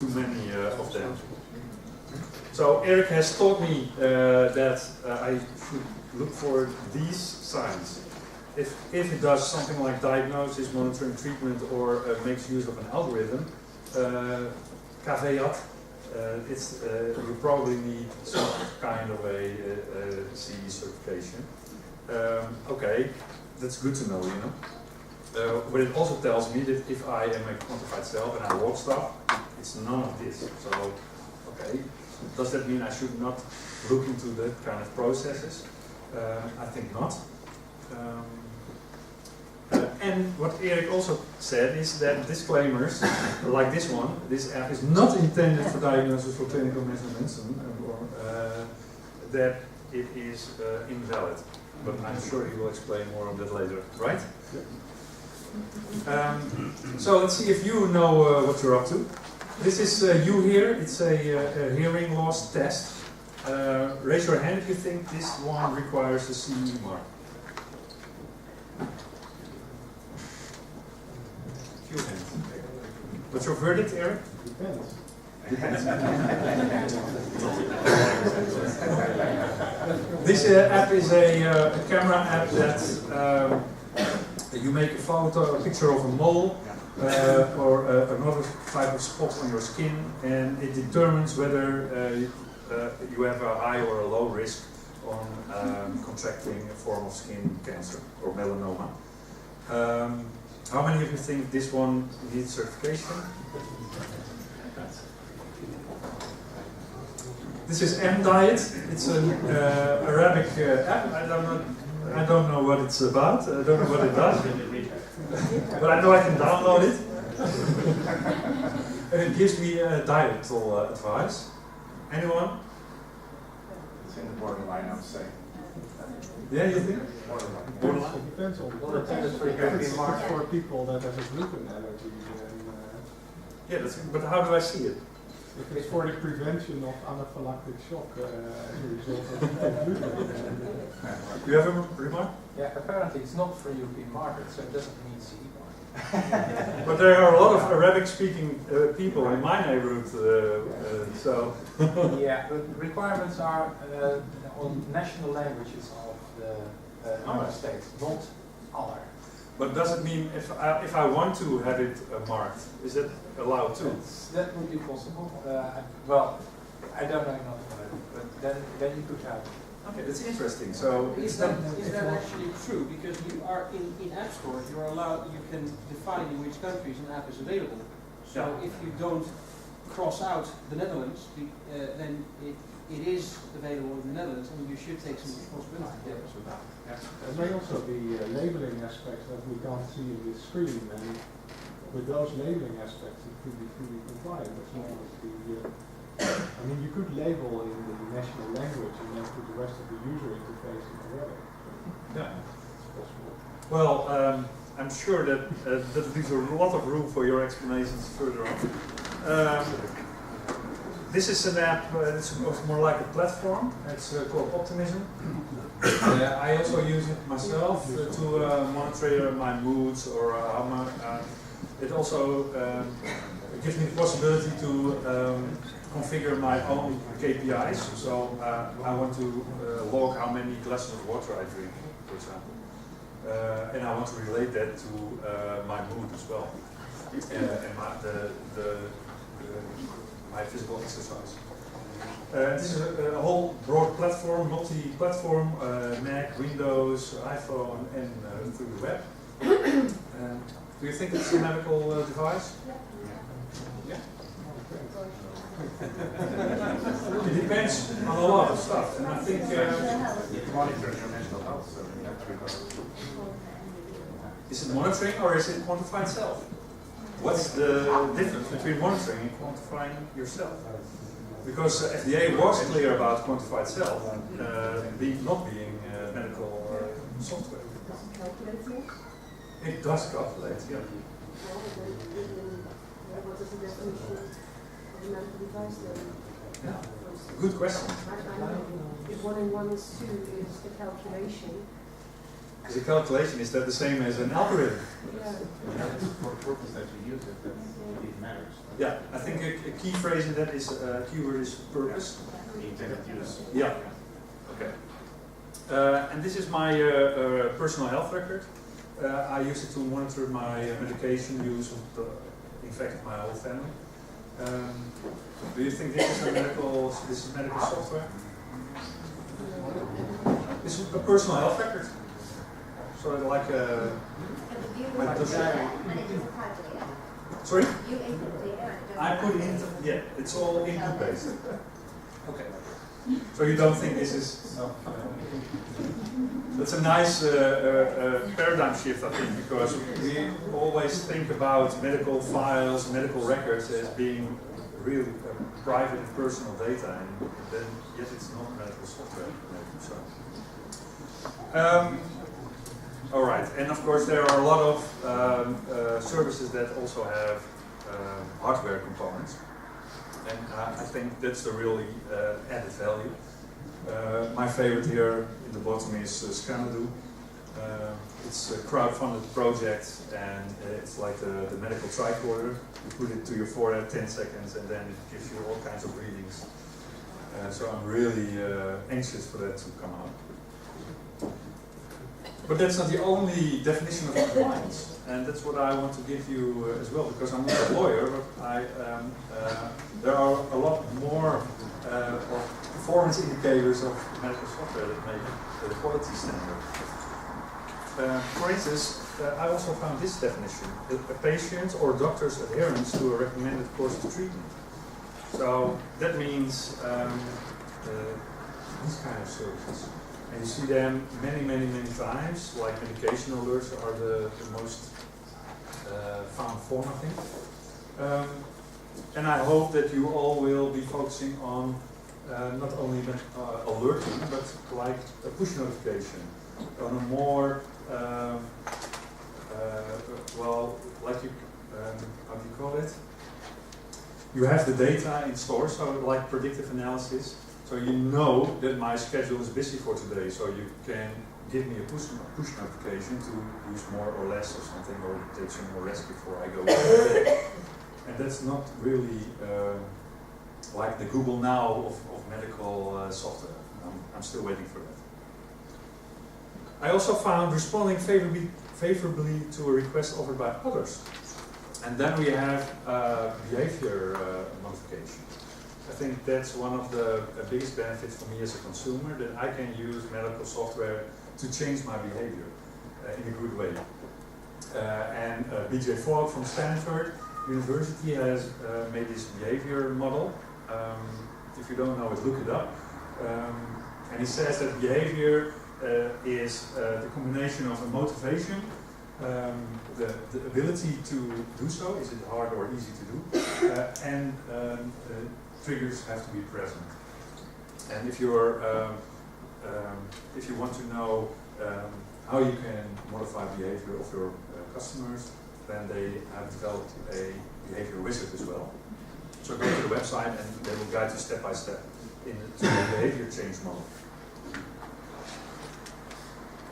too many of them. So Eric has taught me that I should look for these signs. If it does something like diagnosis, monitoring, treatment, or makes use of an algorithm, caveat, you probably need some kind of a CE certification. Okay, that's good to know, you know. But it also tells me that if I am a quantified self and I log stuff, it's none of this. So, okay, does that mean I should not look into that kind of processes? I think not. And what Eric also said is that disclaimers, like this one, this app is not intended for diagnosis for clinical measurements, or that it is invalid. But I'm sure he will explain more on that later, right? So let's see if you know what you're up to. This is you here. It's a hearing loss test. Raise your hand if you think this one requires a CE mark. Few hands. What's your verdict, Eric? Depends. This app is a camera app that you make a photo, a picture of a mole or another type of spot on your skin, and it determines whether you have a high or a low risk on contracting a form of skin cancer or melanoma. How many of you think this one needs certification? This is M-Diet. It's an Arabic app. I don't know what it's about. I don't know what it does. But I know I can download it. And it gives me dietary advice. Anyone? It's in the borderline, I would say. Yeah, you think? Borderline. It depends on Well, it's for people that have a gluten allergy. Yeah, but how do I see it? If it's for the prevention of anaphylactic shock as a result of gluten. Do you have a remark? Yeah, apparently it's not for European market, so it doesn't mean CE mark. But there are a lot of Arabic-speaking people in my neighborhood, so. Yeah, the requirements are on national languages of the member states, not other. But does it mean if I want to have it marked, is that allowed too? That would be possible. Well, I don't know enough about it, but then you could have it. Okay, that's interesting. So Is that actually true? Because you are in App Store, you're allowed, you can define in which countries an app is available. So if you don't cross out the Netherlands, then it is available in the Netherlands, and you should take some responsibility there as well. There may also be labeling aspects that we can't see in this screen, and with those labeling aspects it could be fully compliant. As long as I mean, you could label in the national language and then put the rest of the user interface in Arabic. yeah. It's possible. Well, I'm sure that leaves a lot of room for your explanations further on. This is an app. It's more like a platform. It's called Optimism. I also use it myself to monitor my moods or how much. It also gives me the possibility to configure my own KPIs. So I want to log how many glasses of water I drink, for example, and I want to relate that to my mood as well, and my physical exercise. This is a whole broad platform, multi-platform, Mac, Windows, iPhone, and through the web. Do you think it's a medical device? Yeah. It depends on a lot of stuff, and I think It monitors your mental health, so is it monitoring or is it quantified self? What's the difference between monitoring and quantifying yourself? Because FDA was clear about quantified self, not being medical software. It does calculate, yeah. What is the definition of a medical device then? Yeah. Good question. If 1 and 1 is 2 is the calculation, Because a calculation is that the same as an algorithm. Yeah. For the purpose that you use it, that it matters. Yeah, I think a key phrase in that is keyword is purpose. The intended use. Yeah. Okay. And this is my personal health record. I use it to monitor my medication use of, in fact, my whole family. Do you think this is medical software? This is a personal health record. So like my sorry? You input data. I put in, yeah, it's all input based. Okay. So you don't think this is? That's a nice paradigm shift, I think, because we always think about medical files, medical records as being real private and personal data, and then yet it's not medical software. So. All right, and of course there are a lot of services that also have hardware components, and I think that's the really added value. My favorite here in the bottom is Scanadu. It's a crowd-funded project, and it's like the medical tricorder. You put it to your forehead 10 seconds, and then it gives you all kinds of readings. So I'm really anxious for that to come out. But that's not the only definition of compliance, and that's what I want to give you as well, because I'm not a lawyer, but there are a lot more performance indicators of medical software that make the quality standard. For instance, I also found this definition: a patient or doctor's adherence to a recommended course of treatment. So that means these kind of services. And you see them many times, like medication alerts are the most found form, I think. And I hope that you all will be focusing on not only alerting, but like a push notification on a more, well, like you, how do you call it? You have the data in store, so like predictive analysis. So you know that my schedule is busy for today, so you can give me a push notification to use more or less or something, or take some more rest before I go today. And that's not really like the Google Now of medical software. I'm still waiting for that. I also found responding favorably to a request offered by others. And then we have behavior modification. I think that's one of the biggest benefits for me as a consumer, that I can use medical software to change my behavior in a good way. And BJ Fogg from Stanford University has made this behavior model. If you don't know it, look it up. And he says that behavior is the combination of a motivation, the ability to do so, is it hard or easy to do, and triggers have to be present. And if you're, if you want to know how you can modify behavior of your customers, then they have developed a behavior wizard as well. So go to the website and they will guide you step by step into the behavior change model.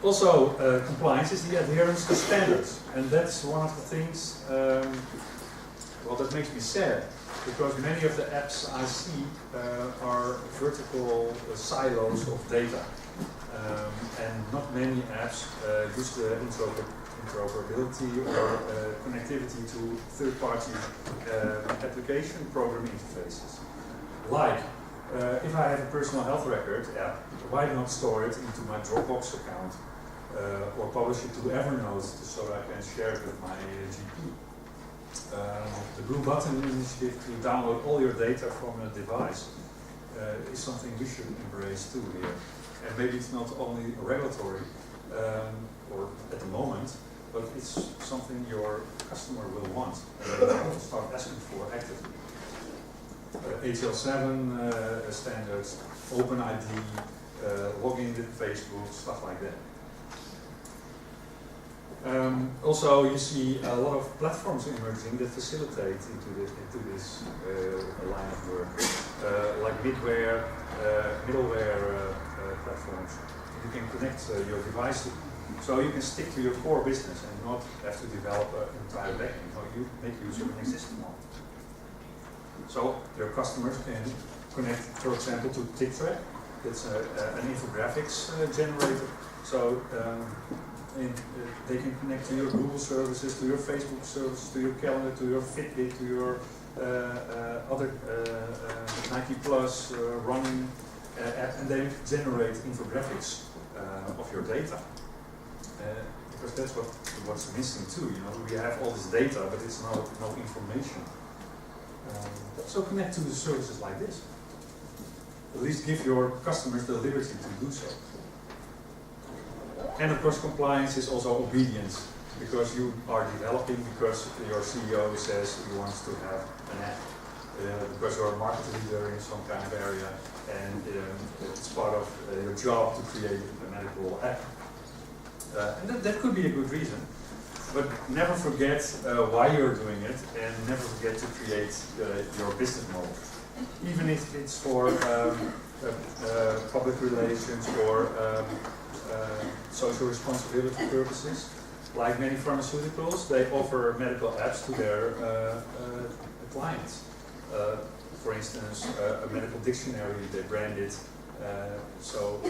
Also, compliance is the adherence to standards, and that's one of the things, well, that makes me sad, because many of the apps I see are vertical silos of data, and not many apps use the interoperability or connectivity to third-party application program interfaces. Like, if I have a personal health record app, why not store it into my Dropbox account or publish it to Evernote so that I can share it with my GP? The Blue Button initiative to download all your data from a device is something we should embrace too here. And maybe it's not only regulatory or at the moment, but it's something your customer will want and start asking for actively. HL7 standards, OpenID, login with Facebook, stuff like that. Also, you see a lot of platforms emerging that facilitate into this line of work, like middleware platforms. You can connect your device to. So you can stick to your core business and not have to develop an entire backend. No, you make use of an existing one. So your customers can connect, for example, to TickTrack. It's an infographics generator. So they can connect to your Google services, to your Facebook services, to your calendar, to your Fitbit, to your other Nike Plus running app, and they generate infographics of your data. Because that's what's missing too. You know, we have all this data, but it's no information. So connect to the services like this. At least give your customers the liberty to do so. And of course, compliance is also obedience, because you are developing, because your CEO says he wants to have an app, because you're a market leader in some kind of area, and it's part of your job to create a medical app. And that could be a good reason, but never forget why you're doing it, and never forget to create your business model. Even if it's for public relations or social responsibility purposes, like many pharmaceuticals, they offer medical apps to their clients. For instance, a medical dictionary, they brand it so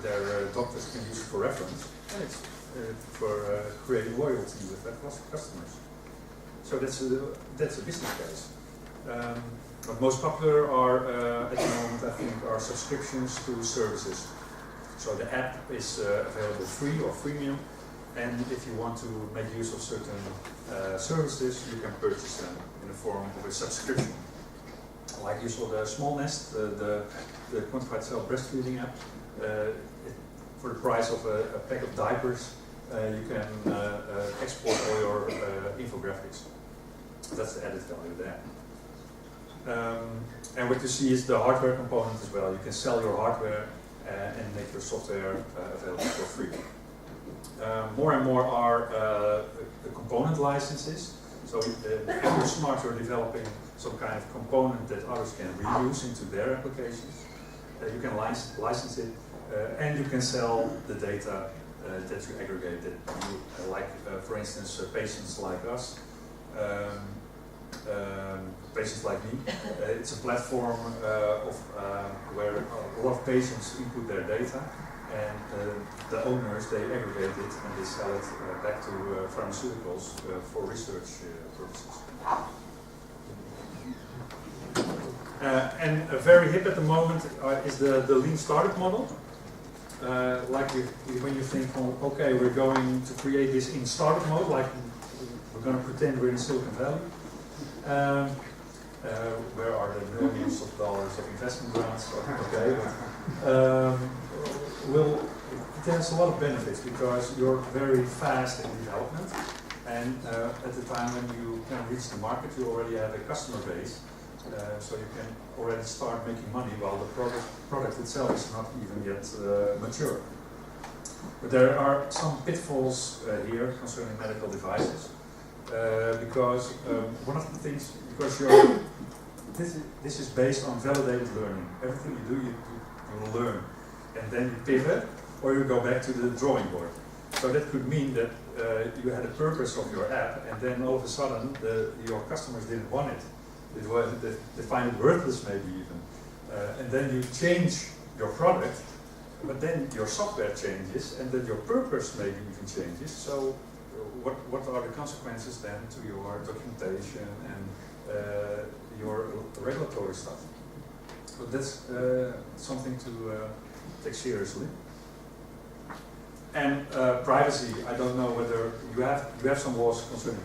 their doctors can use it for reference. And it's for creating loyalty with their customers. So that's a business case. But most popular are, at the moment, I think, are subscriptions to services. So the app is available free or freemium, and if you want to make use of certain services, you can purchase them in the form of a subscription. Like you saw the Small Nest, the quantified cell breastfeeding app. For the price of a pack of diapers, you can export all your infographics. That's the added value there. And what you see is the hardware component as well. You can sell your hardware and make your software available for free. More and more are component licenses. So if you're smart, you're developing some kind of component that others can reuse into their applications. You can license it, and you can sell the data that you aggregate. That you, like, for instance, patients like us. Patients like me. It's a platform where a lot of patients input their data, and the owners, they aggregate it and they sell it back to pharmaceuticals for research purposes. And very hip at the moment is the lean startup model. Like when you think, oh, okay, we're going to create this in startup mode, like we're going to pretend we're in Silicon Valley. Where are the millions of dollars of investment grants? Okay, it has a lot of benefits because you're very fast in development, and at the time when you can reach the market, you already have a customer base, so you can already start making money while the product itself is not even yet mature. But there are some pitfalls here concerning medical devices. Because one of the things, because this is based on validated learning. Everything you do, you learn, and then you pivot, or you go back to the drawing board. So that could mean that you had a purpose of your app, and then all of a sudden your customers didn't want it. They find it worthless, maybe even, and then you change your product, but then your software changes, and then your purpose maybe even changes. So what are the consequences then to your documentation and your regulatory stuff? So that's something to take seriously. And privacy, I don't know whether you have some laws concerning